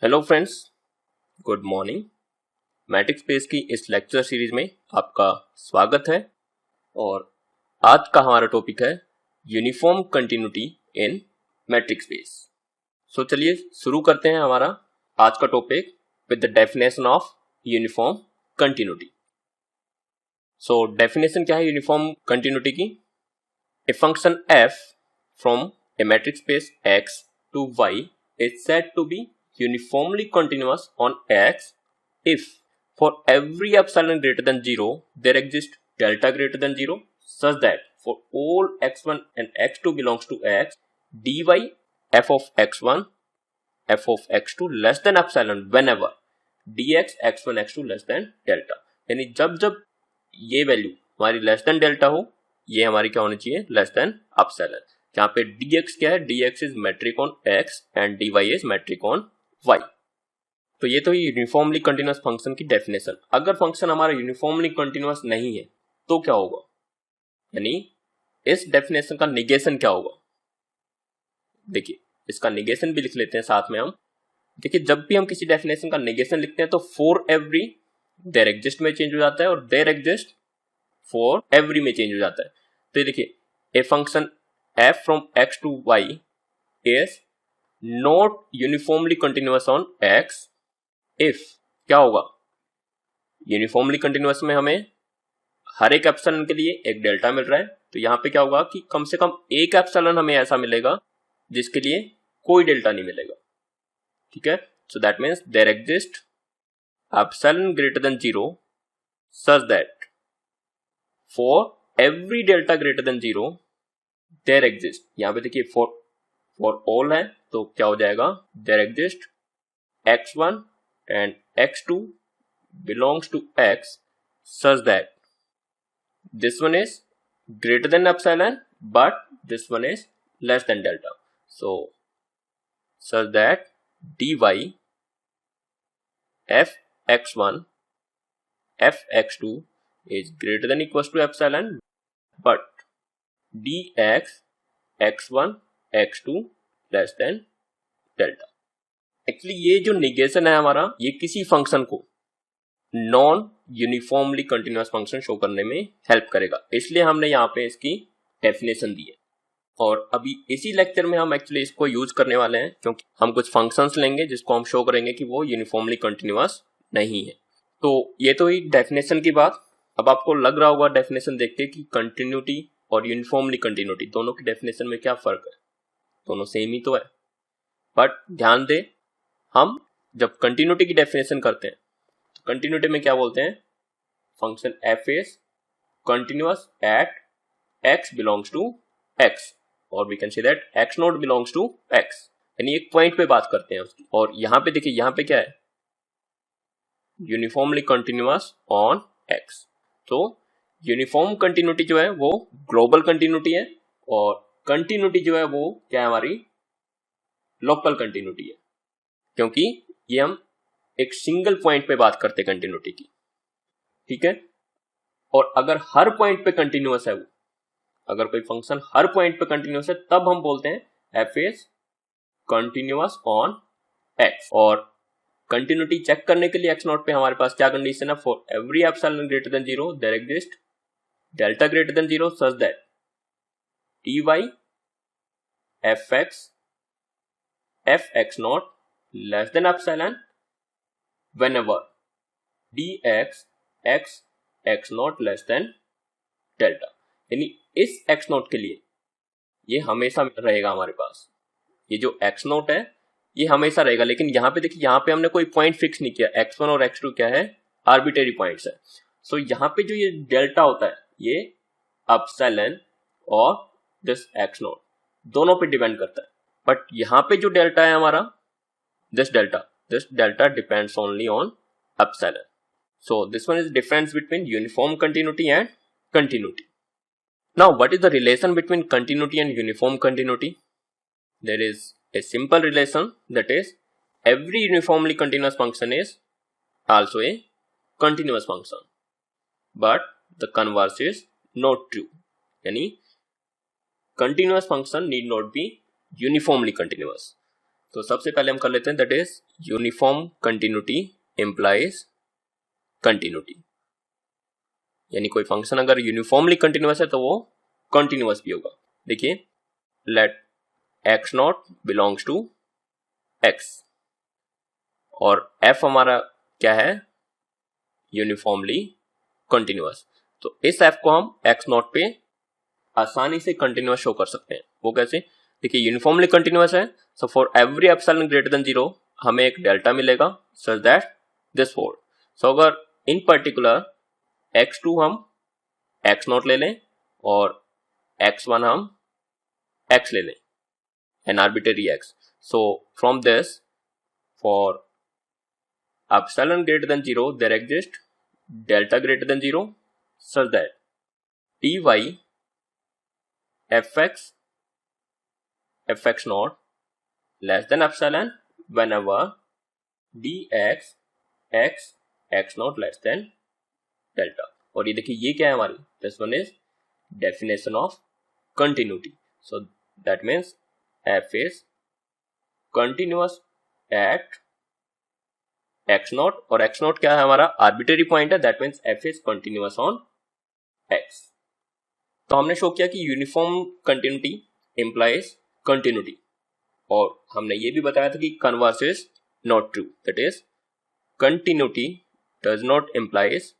Hello friends, good morning. Matrix space की इस lecture series में आपका स्वागत है और आज का हमारा टॉपिक है uniform continuity in matrix space. So चलिए शुरू करते हैं हमारा आज का topic with the definition of uniform continuity. So definition क्या है यूनिफॉर्म कंटिन्यूटी की? A function f from a matrix space x to y is said to be uniformly continuous on X if for every epsilon greater than 0 there exists delta greater than 0 such that for all x1 and x2 belongs to X dy f of x1 f of x2 less than epsilon whenever dx x1 x2 less than delta। यानी जब जब ये value हमारी less than delta हो, ये हमारी क्या होनी चाहिए? Less than epsilon. यहाँ पे dx क्या है? dx is metric on x and dy is metric on y। तो ये तो यूनिफॉर्मली कंटिन्यूअस फंक्शन की डेफिनेशन। अगर फंक्शन हमारा यूनिफॉर्मली कंटिन्यूअस नहीं है तो क्या होगा? यानी इस डेफिनेशन का निगेशन क्या होगा? देखिए इसका निगेशन भी लिख लेते हैं साथ में हम। देखिए जब भी हम किसी डेफिनेशन का निगेशन लिखते हैं तो फॉर एवरी देयर एग्जिस्ट में चेंज हो जाता है और देयर एग्जिस्ट फॉर एवरी में चेंज हो जाता है। तो ये देखिए a function f from x to y is not uniformly continuous on x if क्या होगा? यूनिफॉर्मली कंटिन्यूअस में हमें हर एक एप्सिलॉन के लिए एक डेल्टा मिल रहा है, तो यहाँ पे क्या होगा कि कम से कम एक एप्सिलॉन हमें ऐसा मिलेगा जिसके लिए कोई डेल्टा नहीं मिलेगा। ठीक है, so that means there exist epsilon greater than 0 such that for every delta greater than 0 there exist. यहाँ पे देखिए फॉर ऑल है तो क्या हो जाएगा? There exist x1 and x2 belongs to x such that this one is greater than epsilon but this one is less than delta. So such that dy f x1 f x2 is greater than equals to epsilon but dx x1 x2 less than delta। Actually ये जो negation है हमारा, ये किसी function को non uniformly continuous function show करने में help करेगा, इसलिए हमने यहाँ पे इसकी डेफिनेशन दी है। और अभी इसी लेक्चर में हम एक्चुअली इसको यूज करने वाले हैं क्योंकि हम कुछ फंक्शंस लेंगे जिसको हम शो करेंगे कि वो यूनिफॉर्मली कंटिन्यूअस नहीं है। तो ये तो ही डेफिनेशन की बात। अब आपको लग रहा होगा डेफिनेशन देख के कि कंटिन्यूटी और यूनिफॉर्मली कंटिन्यूटी दोनों की डेफिनेशन में क्या फर्क है? दोनों सेम ही तो है। बट ध्यान दे, हम जब कंटिन्यूटी की डेफिनेशन करते हैं तो कंटिन्यूटी में क्या बोलते हैं? Function f is continuous at x belongs to x और we can say that x nought belongs to x। यानी एक पॉइंट पे बात करते हैं उसकी। और यहाँ पे देखिए, यहाँ पे क्या है? Uniformly continuous on x। तो यूनिफॉर्म कंटिन्यूटी जो है वो ग्लोबल कंटिन्यूटी है और कंटिन्यूटी जो है वो क्या है? हमारी लोकल कंटिन्यूटी है, क्योंकि ये हम एक सिंगल पॉइंट पे बात करते हैं कंटिन्यूटी की। ठीक है, और अगर हर पॉइंट पे कंटिन्यूअस है वो, अगर कोई फंक्शन हर पॉइंट पे कंटिन्यूअस है तब हम बोलते हैं f is continuous on x। और कंटिन्यूटी चेक करने के लिए x नॉट पे हमारे पास क्या कंडीशन है? For every epsilon greater than 0 there exist delta greater than 0 such that dy f x nought less than epsilon whenever dx x nought less than delta। यानी इस x not के लिए ये हमेशा रहेगा हमारे पास। ये जो x नॉट है ये हमेशा रहेगा, लेकिन यहाँ पे देखिए, यहाँ पे हमने कोई पॉइंट फिक्स नहीं किया। x1 और x2 क्या है? आर्बिट्रेरी पॉइंट्स है। सो यहाँ पे जो ये डेल्टा होता है ये एप्सिलॉन और दिस x नॉट दोनों पे डिपेंड करता है। बट यहाँ पे जो डेल्टा है हमारा, this delta depends only on epsilon. So this one is difference between uniform continuity and continuity. Now what is the relation between continuity and uniform continuity? There is a simple relation, that is every uniformly continuous function is also a continuous function, but the converse is not true। यानी continuous function need not be uniformly continuous। तो सबसे पहले हम कर लेते हैं, that is uniform continuity implies continuity, यानी कोई फंक्शन अगर यूनिफॉर्मली कंटिन्यूअस है तो वो कंटिन्यूअस भी होगा। देखिए, let x nought belongs to x, और एफ हमारा क्या है, यूनिफॉर्मली कंटिन्यूअस। तो इस एफ को हम एक्स नॉट पे आसानी से कंटिन्यूअस शो कर सकते हैं। वो कैसे, देखिए यूनिफॉर्मली कंटिन्यूअस है, so for every epsilon greater than 0 हमें एक डेल्टा मिलेगा सच दैट दिस होल्ड। सो अगर इन पर्टिकुलर x2 हम x नॉट ले लें और x1 हम x ले लें, an arbitrary x, so from this for epsilon greater than 0 there exists delta greater than 0 such that dy fx naught less than epsilon whenever dx x naught less than delta। और ये देखिए ये क्या है हमारी, this one is definition of continuity, so that means f is continuous at x naught, और x naught क्या है हमारा आर्बिट्रेरी पॉइंट है, that means f is continuous on x। तो हमने शो किया कि यूनिफॉर्म कंटिन्यूटी इंप्लाइज कंटिन्यूटी, और हमने ये भी बताया था कि converse is not true, that is continuity does not implies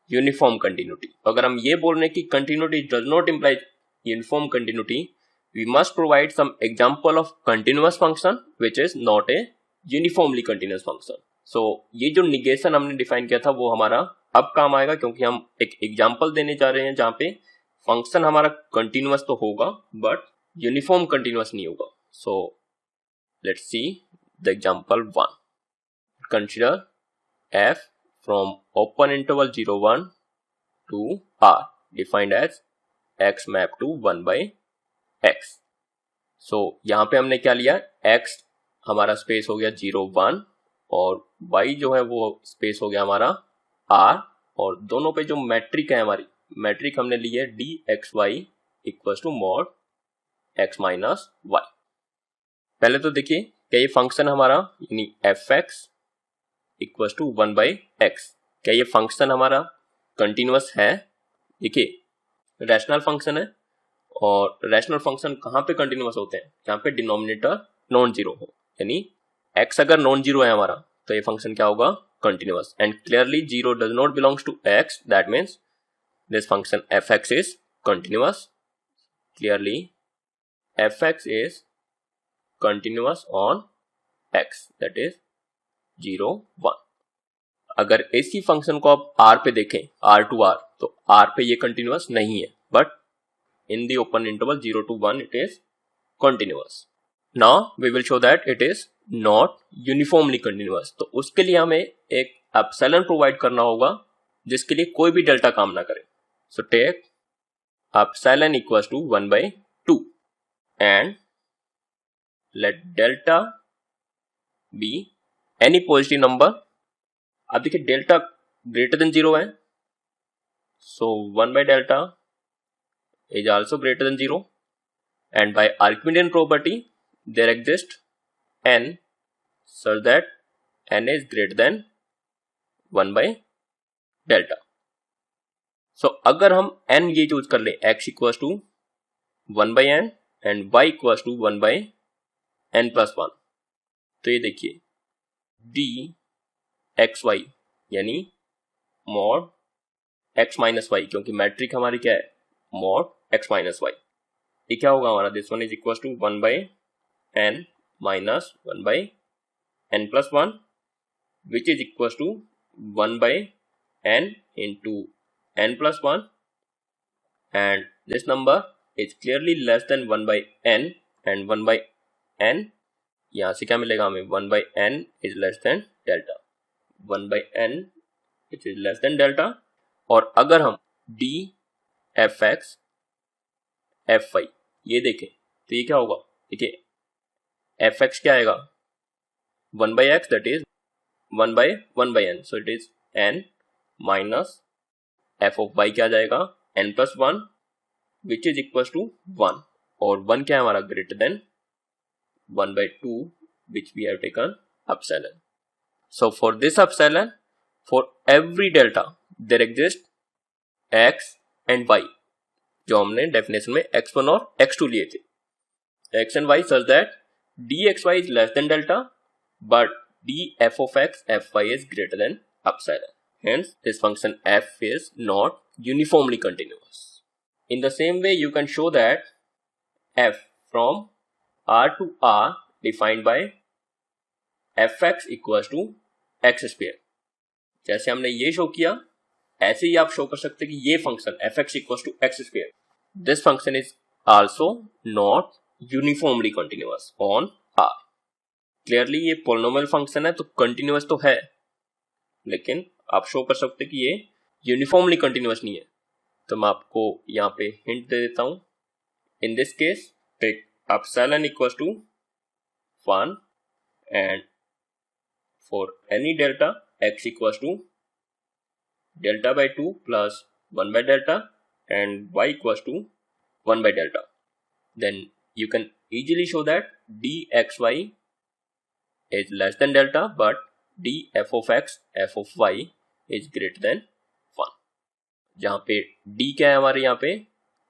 uniform continuity. अगर हम ये बोल रहे हैं कि continuity does not implies uniform continuity, we must provide some example of continuous function which is not a uniformly continuous function। so ये जो negation हमने डिफाइन किया था वो हमारा अब काम आएगा, क्योंकि हम एक एग्जांपल देने जा रहे हैं जहां पे फंक्शन हमारा कंटिन्यूअस तो होगा बट यूनिफॉर्म कंटिन्यूअस नहीं होगा। So let's see the example 1। Consider f from open interval 0 1 to r defined as x map to 1 by x। सो यहाँ पे हमने क्या लिया, x हमारा स्पेस हो गया 0 1 और y जो है वो स्पेस हो गया हमारा r, और दोनों पे जो मैट्रिक है हमारी मैट्रिक हमने ली है dxy equals to mod x minus y। पहले तो देखिए क्या ये फंक्शन हमारा यानी fx equals to 1 by x, क्या ये फंक्शन हमारा कंटिन्यूअस है। देखिए रैशनल फंक्शन है, और रैशनल फंक्शन कहाँ पे कंटिन्यूअस होते हैं, जहाँ पे डिनोमिनेटर नॉन जीरो हो, यानी x अगर नॉन जीरो है हमारा तो ये फंक्शन क्या होगा, continuous. And clearly 0 does not belongs to x, that means this function fx is continuous. Clearly fx is continuous on x, that is 0 1। अगर इसी फंक्शन को आप r पे देखें, r to r, तो r पे ये कंटिन्यूअस नहीं है, but in the open interval 0 to 1 it is continuous। now we will show that it is not uniformly continuous। तो उसके लिए हमें एक एप्सिलॉन प्रोवाइड करना होगा जिसके लिए कोई भी डेल्टा काम ना करे। so take epsilon equals to 1 by 2 and let delta be any positive number। अब देखिए डेल्टा ग्रेटर देन 0 है, so 1 by delta is also greater than 0, and by Archimedean property there exists n such that n is greater than 1 by delta। so अगर हम n ये choose कर ले x equals to 1 by n and y equals to 1 by n plus 1, तो ये देखिए d xy यानी mod x minus Y, क्योंकि मैट्रिक हमारी क्या है मॉड x माइनस वाई, ये क्या होगा हमारा, this one is equal to 1 by n minus 1 by n plus 1 which is equal to 1 by n into n plus 1, and this number is clearly less than 1 by n, and 1 by n यहाँ से क्या मिलेगा हमें, 1 by n is less than delta, 1 by n which is less than delta. और अगर हम d fx fy ये देखें तो ये क्या होगा, देखिए fx क्या आएगा 1 by x, that is 1 by n, so it is n minus f of y क्या आ जाएगा n plus 1 which is equal to 1, और 1 क्या है हमारा greater than 1 by 2 which we have taken epsilon. So for this epsilon, for every delta there exists x and y, जो हमने definition में x1 और x2 लिए थे. x and y such that dxy is less than delta, but df of x fy is greater than epsilon. Hence, this function f is not uniformly continuous. In the same way, you can show that f from R to R defined by fx equals to x square. जैसे हमने ये show किया, ऐसे ही आप show कर सकते हैं कि ये function fx equals to x square. This function is also not uniformly continuous on R. Clearly ये पोलिनोमियल फंक्शन है तो कंटिन्यूअस तो है, लेकिन आप शो कर सकते हैं कि ये यूनिफॉर्मली कंटिन्यूअस नहीं है. तो मैं आपको यहाँ पे हिंट दे देता हूँ. In this case take epsilon equals to 1 and for any delta x equals to delta by 2 plus 1 by delta and y equals to 1 by delta. Then you can easily show that dxy is less than delta, but df of x f of y is greater than 1. जहाँ पे d क्या है हमारे यहाँ पे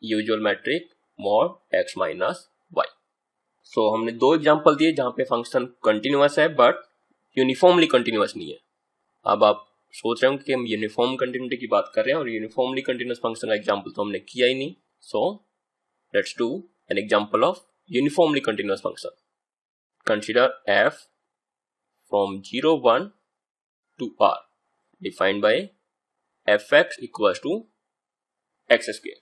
usual metric mod x minus y. So हमने दो example दिए जहाँ पे फंक्शन कंटिन्यूअस है बट यूनिफॉर्मली कंटिन्यूअस नहीं है. अब आप सोच रहे हो कि हम यूनिफॉर्म कंटिन्यूटी की बात कर रहे हैं और यूनिफॉर्मली कंटिन्यूअस फंक्शन का एग्जांपल तो हमने किया ही नहीं. So let's do an example of uniformly continuous function. Consider f from 0 1 to r defined by fx equals to x square.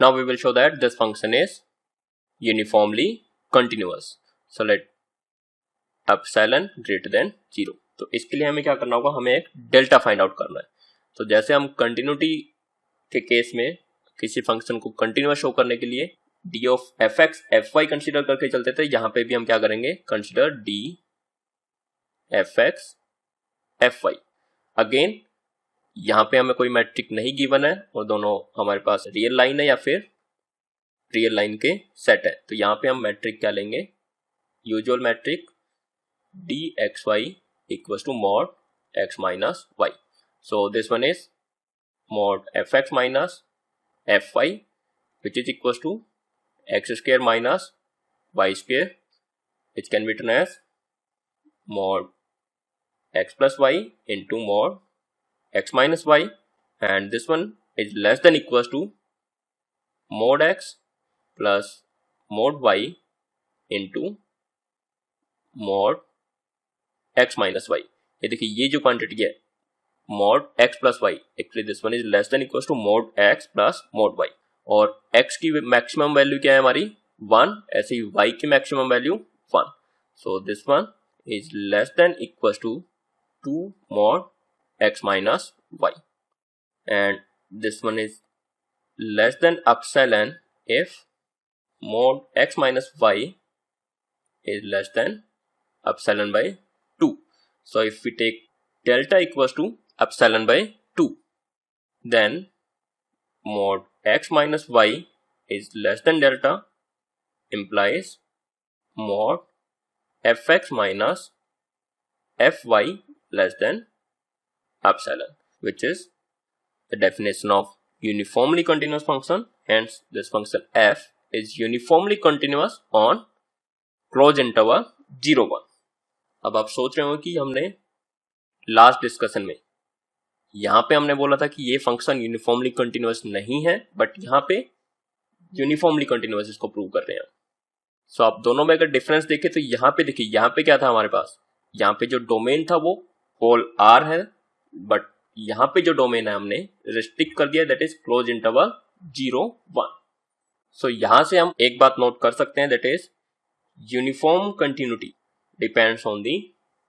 Now we will show that this function is uniformly continuous. So let epsilon greater than 0. तो इसके लिए हमें क्या करना होगा, हमें एक delta find out करना है. तो जैसे हम कंटिन्यूटी के केस में किसी फंक्शन को कंटिन्यूअस शो करने के लिए d of fx fy consider करके चलते थे, यहाँ पे भी हम क्या करेंगे, consider d fx fy. Again यहाँ पे हमें कोई मैट्रिक नहीं गिवन है और दोनों हमारे पास रियल लाइन है या फिर रियल लाइन के सेट है. तो यहाँ पे हम मैट्रिक क्या लेंगे, usual metric dxy equals to mod x minus y. So this one is mod fx minus fy, which is equals to x square minus y square, which can be written as mod x plus y into mod x minus y, and this one is less than equals to mod x plus mod y into mod x minus y. ये देखिए ये जो quantity है mod x plus y, actually this one is less than equals to mod x plus mod y. और x की maximum value क्या है हमारी 1, ऐसे ही y की maximum value 1. So this one is less than equals to 2 mod x minus y, and this one is less than epsilon if mod x minus y is less than epsilon by 2. So if we take delta equals to epsilon by 2, then mod x minus y is less than delta implies mod fx minus fy less than epsilon, which is the definition of uniformly continuous function. Hence this function f is uniformly continuous on closed interval 0 1. अब आप सोच रहे हो कि हमने last discussion में यहाँ पे हमने बोला था कि ये फंक्शन यूनिफॉर्मली कंटिन्यूअस नहीं है, बट यहाँ पे यूनिफॉर्मली कंटिन्यूअस इसको प्रूव कर रहे हैं. सो आप दोनों में अगर डिफरेंस देखें तो यहाँ पे देखिए, यहाँ पे क्या था हमारे पास, यहाँ पे जो डोमेन था वो होल R है, बट यहाँ पे जो डोमेन है हमने रिस्ट्रिक्ट कर दिया, दैट इज क्लोज इंटरवल 0 1. सो यहाँ से हम एक बात नोट कर सकते हैं, that is uniform continuity depends on the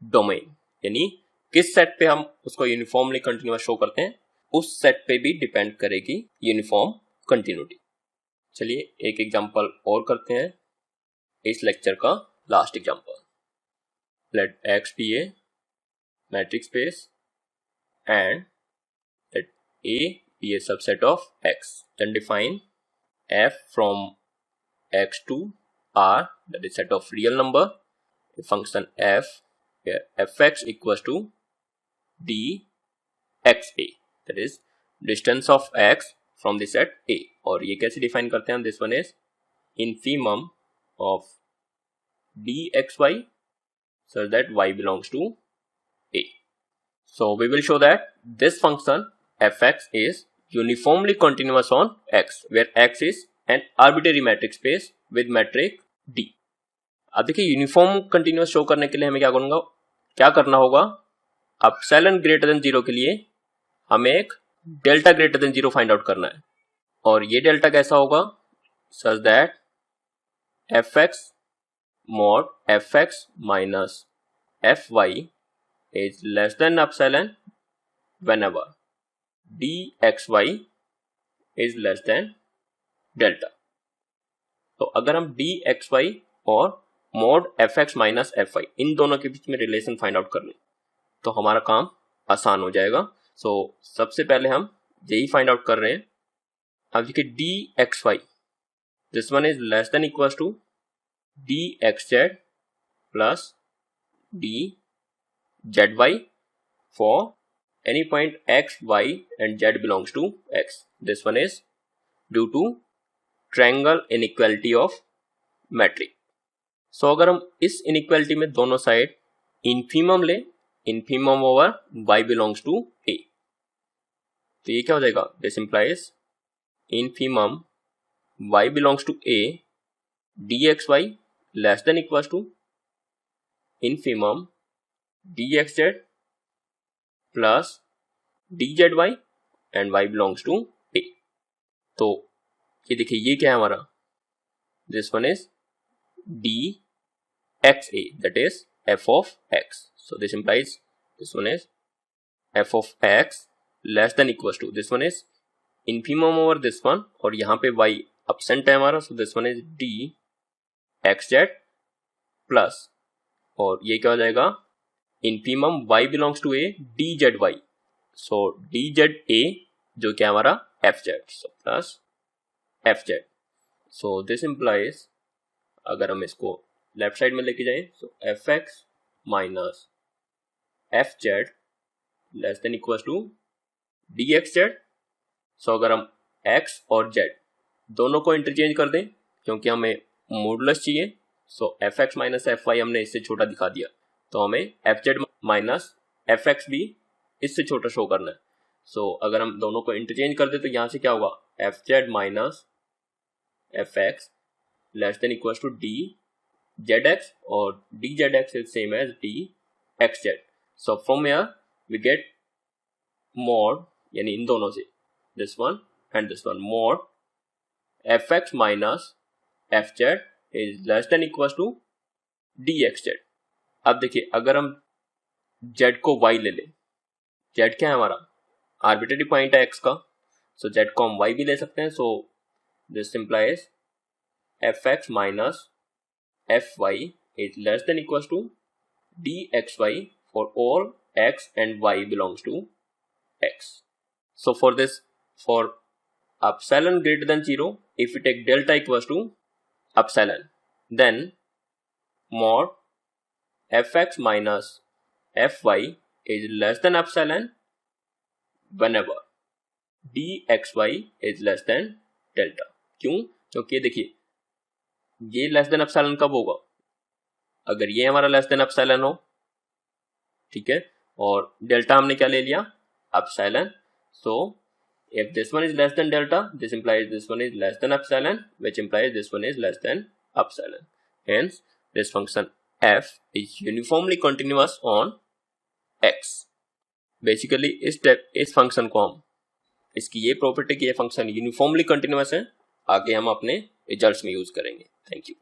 domain. यानी किस सेट पे हम उसको यूनिफॉर्मली कंटिन्यूअस शो करते हैं, उस सेट पे भी डिपेंड करेगी यूनिफॉर्म कंटिन्यूटी. चलिए एक एग्जांपल और करते हैं, इस लेक्चर का last example. Let x be a matrix space and let A be a subset of X. Then define f from X to R, that is set of real number, function f where fx equals to dxa, that is distance of x from the set A. और ये कैसे define करते हैं हम? This one is infimum of dxy such that y belongs to A. So we will show that this function fx is uniformly continuous on x where x is an arbitrary matrix space with metric D. अब देखिए uniform continuous show करने के लिए हमें क्या करना होगा? Epsilon greater than 0 के लिए हमें एक delta greater than 0 find out करना है, और ये डेल्टा कैसा होगा? Such that fx mod fx minus fy is less than epsilon whenever dxy is less than delta. तो अगर हम dxy और mod fx minus fy इन दोनों के बीच में रिलेशन फाइंड आउट कर लें तो हमारा काम आसान हो जाएगा. सो सबसे पहले हम यही फाइंड आउट कर रहे हैं. अब देखिए dxy, this one is less than equals to dxz plus dzy for any point x, y and z belongs to x. This one is due to triangle inequality of metric. So अगर हम इस inequality में दोनों side infimum लें, infimum over y belongs to A, तो ये क्या हो जाएगा? This implies infimum y belongs to A dxy less than equals to infimum dxz plus dzy and y belongs to A. तो ये देखिए ये क्या है हमारा? This one is dxa, that is f of x. So this implies this one is f of x less than equals to, this one is infimum over this one, और यहाँ पे y absent है हमारा, so this one is dxz plus, और ये क्या हो जाएगा? infimum y belongs to A dzy, so dza जो क्या हमारा fz, so plus fz. so this implies अगर हम इसको लेफ्ट साइड में लेके जाएं so fx minus fz less than equals to dxz. so अगर हम x और z दोनों को इंटरचेंज कर दें क्योंकि हमें मॉडुलस चाहिए, सो fx माइनस fy हमने इससे छोटा दिखा दिया, तो हमें fz माइनस fx भी इससे छोटा शो करना है. सो अगर हम दोनों को इंटरचेंज कर दें तो यहाँ से क्या होगा? fz minus fx less than equals to dzx, और dzx is same as dxz. So from here we get mod, यानी इन दोनों से this one and this one, mod fx minus fz is less than equals to dxz. अब देखिए अगर हम z को y ले लें, z क्या है हमारा? आर्बिट्रेरी पॉइंट है x का, सो z को हम y भी ले सकते हैं. So this implies fx minus fy is less than equals to dxy for all x and y belongs to x. So for this, for epsilon greater than 0, if we take delta equals to epsilon, then mod fx minus fy is less than epsilon whenever dxy is less than delta. क्यों? क्योंकि देखिए ये less than epsilon कब होगा? अगर ये हमारा less than epsilon हो, ठीक है, और डेल्टा हमने क्या ले लिया? Epsilon. So if this one is less than delta, this implies this one is less than epsilon, which implies this one is less than epsilon. Hence this function f is uniformly continuous on x. Basically इस function को हम, इसकी ये property कि ये function uniformly continuous है, आगे हम अपने रिजल्ट्स में यूज करेंगे. Thank you.